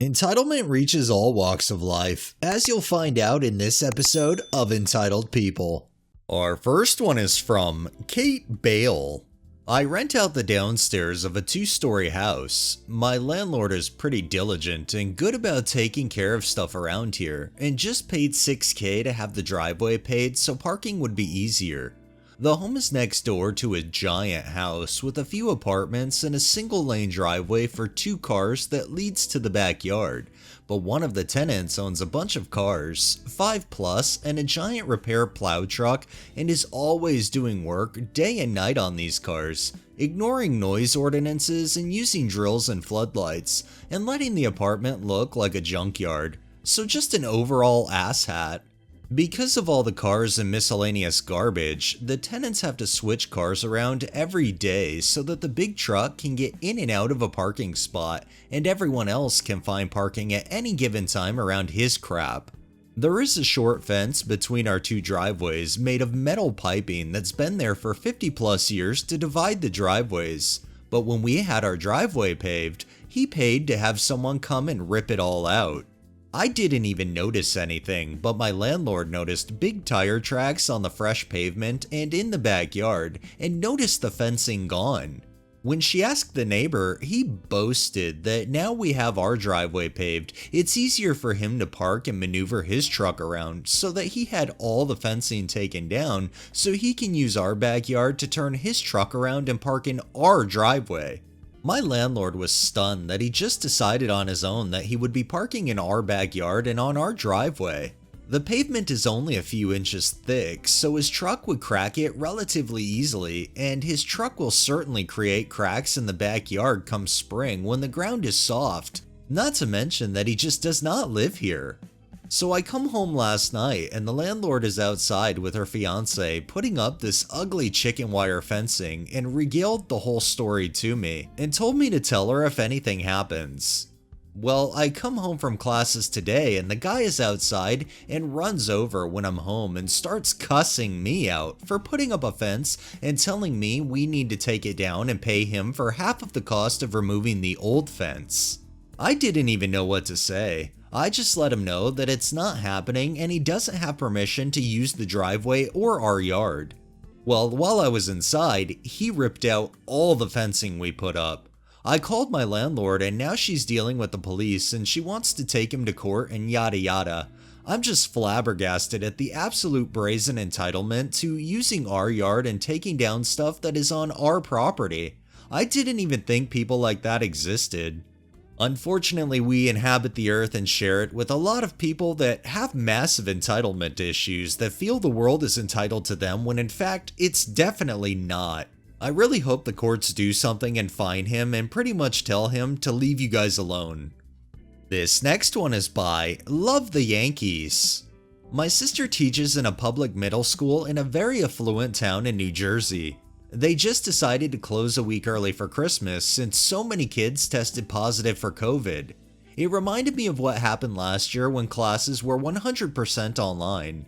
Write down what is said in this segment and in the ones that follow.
Entitlement reaches all walks of life, as you'll find out in this episode of Entitled People. Our first one is from Kate Bale. I rent out the downstairs of a 2-story house. My landlord is pretty diligent and good about taking care of stuff around here, and just paid $6,000 to have the driveway paid so parking would be easier. The home is next door to a giant house with a few apartments and a single-lane driveway for 2 cars that leads to the backyard, but one of the tenants owns a bunch of cars, 5 plus, and a giant repair plow truck, and is always doing work day and night on these cars, ignoring noise ordinances and using drills and floodlights, and letting the apartment look like a junkyard. So just an overall asshat. Because of all the cars and miscellaneous garbage, the tenants have to switch cars around every day so that the big truck can get in and out of a parking spot, and everyone else can find parking at any given time around his crap. There is a short fence between our 2 driveways made of metal piping that's been there for 50 plus years to divide the driveways, but when we had our driveway paved, he paid to have someone come and rip it all out. I didn't even notice anything, but my landlord noticed big tire tracks on the fresh pavement and in the backyard, and noticed the fencing gone. When she asked the neighbor, he boasted that now we have our driveway paved, it's easier for him to park and maneuver his truck around, so that he had all the fencing taken down so he can use our backyard to turn his truck around and park in our driveway. My landlord was stunned that he just decided on his own that he would be parking in our backyard and on our driveway. The pavement is only a few inches thick, so his truck would crack it relatively easily, and his truck will certainly create cracks in the backyard come spring when the ground is soft. Not to mention that he just does not live here. So I come home last night and the landlord is outside with her fiance putting up this ugly chicken wire fencing and regaled the whole story to me and told me to tell her if anything happens. Well, I come home from classes today and the guy is outside and runs over when I'm home and starts cussing me out for putting up a fence and telling me we need to take it down and pay him for half of the cost of removing the old fence. I didn't even know what to say. I just let him know that it's not happening and he doesn't have permission to use the driveway or our yard. Well, while I was inside, he ripped out all the fencing we put up. I called my landlord and now she's dealing with the police and she wants to take him to court and yada yada. I'm just flabbergasted at the absolute brazen entitlement to using our yard and taking down stuff that is on our property. I didn't even think people like that existed. Unfortunately, we inhabit the earth and share it with a lot of people that have massive entitlement issues that feel the world is entitled to them when in fact it's definitely not. I really hope the courts do something and fine him and pretty much tell him to leave you guys alone. This next one is by Love the Yankees. My sister teaches in a public middle school in a very affluent town in New Jersey. They just decided to close a week early for Christmas since so many kids tested positive for COVID. It reminded me of what happened last year when classes were 100% online.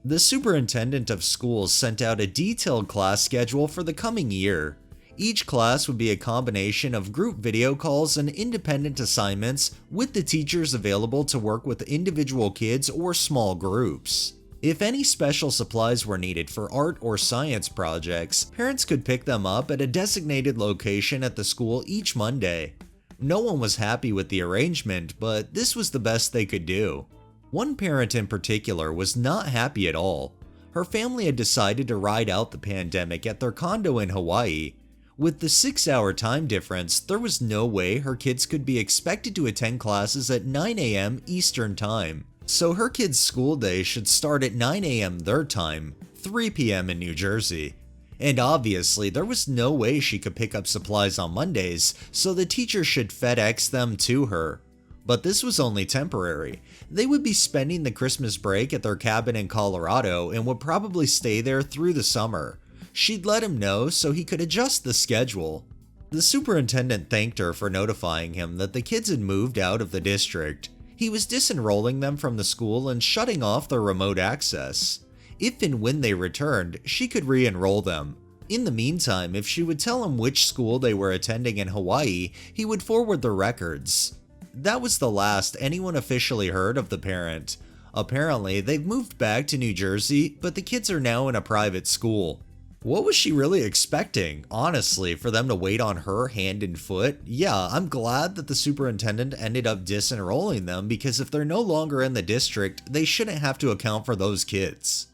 The superintendent of schools sent out a detailed class schedule for the coming year. Each class would be a combination of group video calls and independent assignments with the teachers available to work with individual kids or small groups. If any special supplies were needed for art or science projects, parents could pick them up at a designated location at the school each Monday. No one was happy with the arrangement, but this was the best they could do. One parent in particular was not happy at all. Her family had decided to ride out the pandemic at their condo in Hawaii. With the 6-hour time difference, there was no way her kids could be expected to attend classes at 9 a.m. Eastern Time. So her kids' school day should start at 9 a.m. their time, 3 p.m. in New Jersey. And obviously there was no way she could pick up supplies on Mondays, so the teacher should FedEx them to her. But this was only temporary. They would be spending the Christmas break at their cabin in Colorado and would probably stay there through the summer. She'd let him know so he could adjust the schedule. The superintendent thanked her for notifying him that the kids had moved out of the district. He was disenrolling them from the school and shutting off their remote access. If and when they returned, she could re-enroll them. In the meantime, if she would tell him which school they were attending in Hawaii, he would forward their records. that was the last anyone officially heard of the parent. Apparently, they've moved back to New Jersey, but the kids are now in a private school. What was she really expecting, honestly, for them to wait on her hand and foot? Yeah, I'm glad that the superintendent ended up disenrolling them, because if they're no longer in the district, they shouldn't have to account for those kids.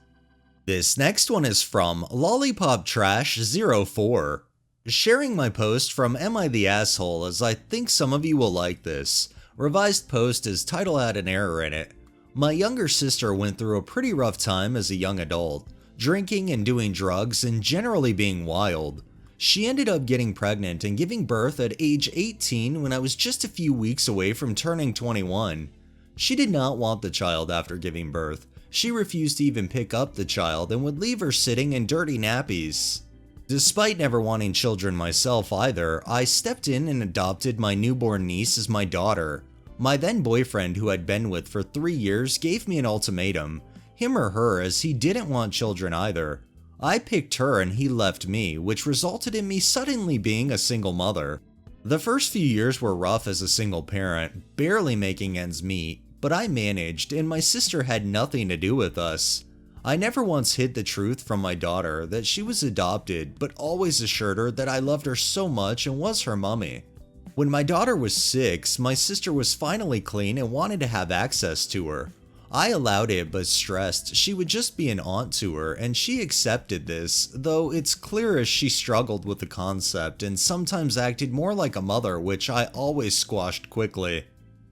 This next one is from LollipopTrash04. Sharing my post from Am I the Asshole, as I think some of you will like this. Revised post, his title had an error in it. My younger sister went through a pretty rough time as a young adult. Drinking and doing drugs and generally being wild. She ended up getting pregnant and giving birth at age 18 when I was just a few weeks away from turning 21. She did not want the child after giving birth. She refused to even pick up the child and would leave her sitting in dirty nappies. Despite never wanting children myself either, I stepped in and adopted my newborn niece as my daughter. My then boyfriend, who I'd been with for 3 years, gave me an ultimatum. Him or her, as he didn't want children either. I picked her and he left me, which resulted in me suddenly being a single mother. The first few years were rough as a single parent, barely making ends meet, but I managed and my sister had nothing to do with us. I never once hid the truth from my daughter that she was adopted, but always assured her that I loved her so much and was her mummy. When my daughter was 6, my sister was finally clean and wanted to have access to her. I allowed it, but stressed she would just be an aunt to her, and she accepted this, though it's clear as she struggled with the concept and sometimes acted more like a mother, which I always squashed quickly.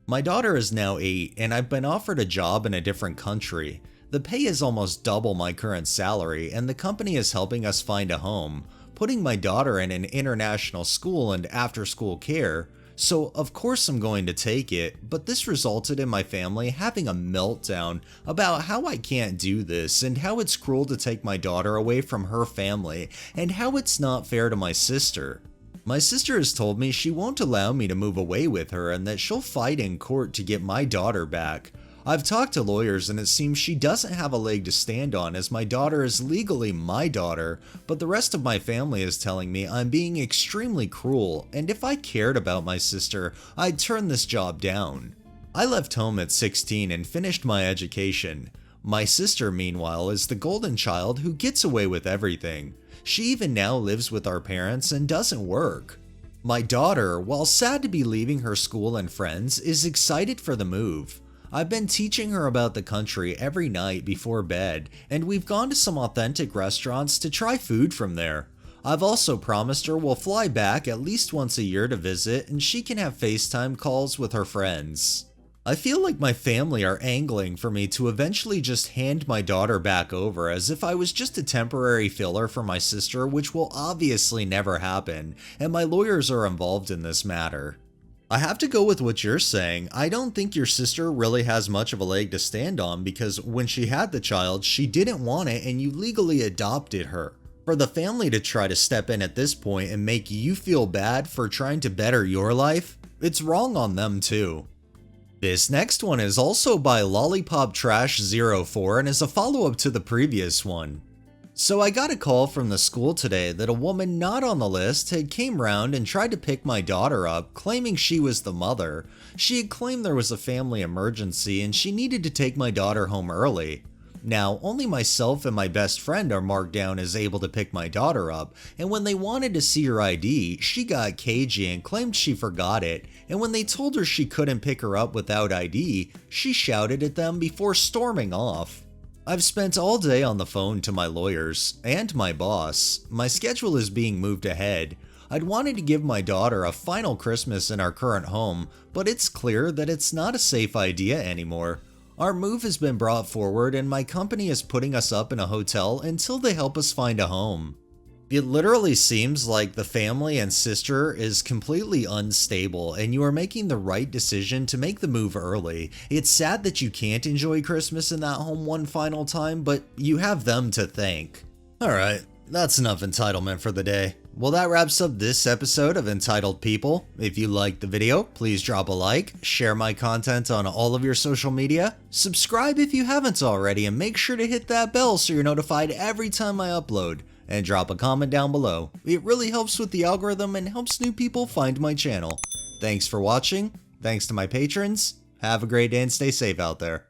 My daughter is now 8, and I've been offered a job in a different country. The pay is almost double my current salary, and the company is helping us find a home, putting my daughter in an international school and after-school care. So of course I'm going to take it, but this resulted in my family having a meltdown about how I can't do this and how it's cruel to take my daughter away from her family and how it's not fair to my sister. My sister has told me she won't allow me to move away with her and that she'll fight in court to get my daughter back. I've talked to lawyers and it seems she doesn't have a leg to stand on as my daughter is legally my daughter, but the rest of my family is telling me I'm being extremely cruel, and if I cared about my sister, I'd turn this job down. I left home at 16 and finished my education. My sister, meanwhile, is the golden child who gets away with everything. She even now lives with our parents and doesn't work. My daughter, while sad to be leaving her school and friends, is excited for the move. I've been teaching her about the country every night before bed, and we've gone to some authentic restaurants to try food from there. I've also promised her we'll fly back at least once a year to visit and she can have FaceTime calls with her friends. I feel like my family are angling for me to eventually just hand my daughter back over as if I was just a temporary filler for my sister, which will obviously never happen, and my lawyers are involved in this matter. I have to go with what you're saying. I don't think your sister really has much of a leg to stand on because when she had the child, she didn't want it and you legally adopted her. For the family to try to step in at this point and make you feel bad for trying to better your life, it's wrong on them too. This next one is also by LollipopTrash04 and is a follow-up to the previous one. So I got a call from the school today that a woman not on the list had came round and tried to pick my daughter up, claiming she was the mother. She had claimed there was a family emergency and she needed to take my daughter home early. Now, only myself and my best friend are marked down as able to pick my daughter up, and when they wanted to see her ID, she got cagey and claimed she forgot it, and when they told her she couldn't pick her up without ID, she shouted at them before storming off. I've spent all day on the phone to my lawyers and my boss. My schedule is being moved ahead. I'd wanted to give my daughter a final Christmas in our current home, but it's clear that it's not a safe idea anymore. Our move has been brought forward and my company is putting us up in a hotel until they help us find a home. It literally seems like the family and sister is completely unstable and you are making the right decision to make the move early. It's sad that you can't enjoy Christmas in that home one final time, but you have them to thank. Alright, that's enough entitlement for the day. Well, that wraps up this episode of Entitled People. If you liked the video, please drop a like, share my content on all of your social media, subscribe if you haven't already, and make sure to hit that bell so you're notified every time I upload. And drop a comment down below. It really helps with the algorithm and helps new people find my channel. Thanks for watching, Thanks to my patrons. Have a great day and stay safe out there.